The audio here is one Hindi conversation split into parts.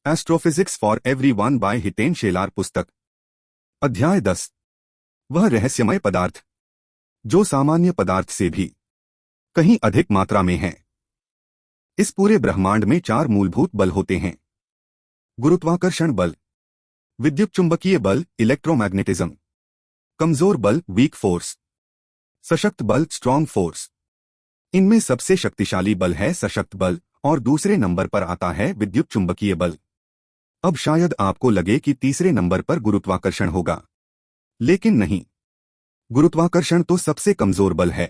Astrophysics for everyone by Hiten Shelar पुस्तक। अध्याय 10। वह रहस्यमय पदार्थ जो सामान्य पदार्थ से भी कहीं अधिक मात्रा में है। इस पूरे ब्रह्मांड में 4 मूलभूत बल होते हैं: गुरुत्वाकर्षण बल, विद्युत चुंबकीय बल इलेक्ट्रोमैग्नेटिज्म, कमजोर बल वीक फोर्स, सशक्त बल स्ट्रॉन्ग फोर्स। इनमें सबसे शक्तिशाली बल है सशक्त बल और दूसरे नंबर पर आता है विद्युत चुंबकीय बल। अब शायद आपको लगे कि तीसरे नंबर पर गुरुत्वाकर्षण होगा, लेकिन नहीं। गुरुत्वाकर्षण तो सबसे कमजोर बल है।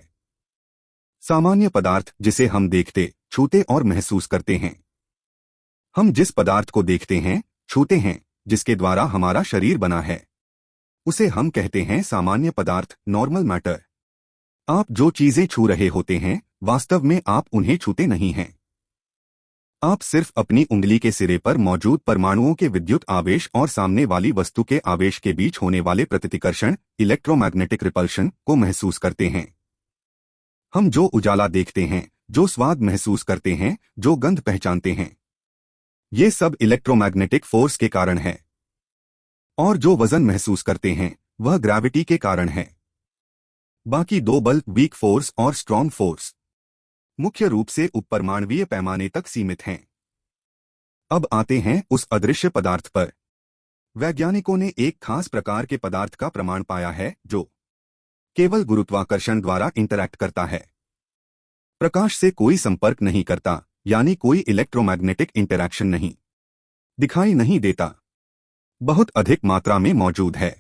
सामान्य पदार्थ जिसे हम देखते, छूते और महसूस करते हैं। हम जिस पदार्थ को देखते हैं, छूते हैं, जिसके द्वारा हमारा शरीर बना है, उसे हम कहते हैं सामान्य पदार्थ, नॉर्मल मैटर। आप जो चीजें छू रहे होते हैं, वास्तव में आप उन्हें छूते नहीं हैं। आप सिर्फ अपनी उंगली के सिरे पर मौजूद परमाणुओं के विद्युत आवेश और सामने वाली वस्तु के आवेश के बीच होने वाले प्रतिकर्षण, इलेक्ट्रोमैग्नेटिक रिपल्शन को महसूस करते हैं। हम जो उजाला देखते हैं, जो स्वाद महसूस करते हैं, जो गंध पहचानते हैं, ये सब इलेक्ट्रोमैग्नेटिक फोर्स के कारण है। और जो वजन महसूस करते हैं, वह ग्रेविटी के कारण है। बाकी 2 बल, वीक फोर्स और स्ट्रॉन्ग फोर्स, मुख्य रूप से उपपरमाणुवीय पैमाने तक सीमित हैं। अब आते हैं उस अदृश्य पदार्थ पर। वैज्ञानिकों ने एक खास प्रकार के पदार्थ का प्रमाण पाया है जो केवल गुरुत्वाकर्षण द्वारा इंटरैक्ट करता है, प्रकाश से कोई संपर्क नहीं करता, यानी कोई इलेक्ट्रोमैग्नेटिक इंटरैक्शन नहीं, दिखाई नहीं देता, बहुत अधिक मात्रा में मौजूद है।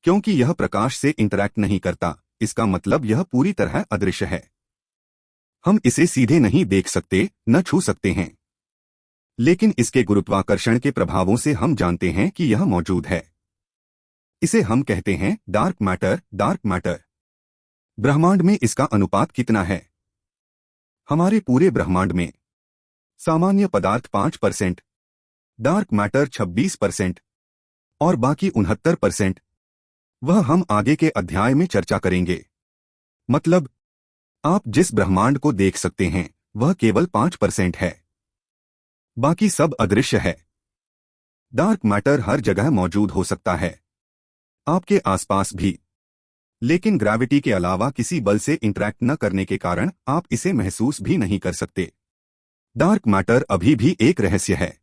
क्योंकि यह प्रकाश से इंटरैक्ट नहीं करता, इसका मतलब यह पूरी तरह अदृश्य है। हम इसे सीधे नहीं देख सकते, न छू सकते हैं, लेकिन इसके गुरुत्वाकर्षण के प्रभावों से हम जानते हैं कि यह मौजूद है। इसे हम कहते हैं डार्क मैटर। Dark matter. ब्रह्मांड में इसका अनुपात कितना है? हमारे पूरे ब्रह्मांड में सामान्य पदार्थ 5%, डार्क मैटर 26% और बाकी 69%। वह हम आगे के अध्याय में चर्चा करेंगे। मतलब, आप जिस ब्रह्मांड को देख सकते हैं, वह केवल 5% है, बाकी सब अदृश्य है। डार्क मैटर हर जगह मौजूद हो सकता है, आपके आसपास भी, लेकिन ग्रेविटी के अलावा किसी बल से इंटरैक्ट न करने के कारण आप इसे महसूस भी नहीं कर सकते। डार्क मैटर अभी भी एक रहस्य है।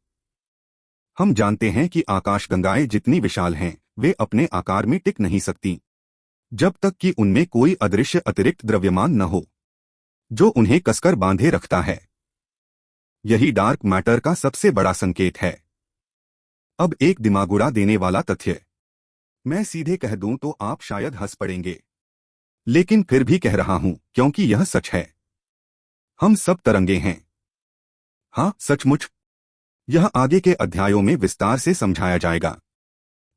हम जानते हैं कि आकाशगंगाएं जितनी विशाल हैं, वे अपने आकार में टिक नहीं सकती जब तक कि उनमें कोई अदृश्य अतिरिक्त द्रव्यमान न हो जो उन्हें कसकर बांधे रखता है। यही डार्क मैटर का सबसे बड़ा संकेत है। अब एक दिमाग उड़ा देने वाला तथ्य मैं सीधे कह दूं तो आप शायद हंस पड़ेंगे, लेकिन फिर भी कह रहा हूं क्योंकि यह सच है। हम सब तरंगे हैं। हाँ, सचमुच। यह आगे के अध्यायों में विस्तार से समझाया जाएगा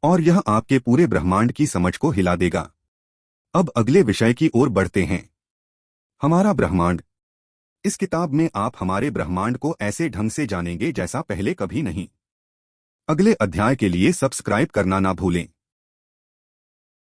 और यह आपके पूरे ब्रह्मांड की समझ को हिला देगा। अब अगले विषय की ओर बढ़ते हैं, हमारा ब्रह्मांड। इस किताब में आप हमारे ब्रह्मांड को ऐसे ढंग से जानेंगे जैसा पहले कभी नहीं। अगले अध्याय के लिए सब्सक्राइब करना ना भूलें।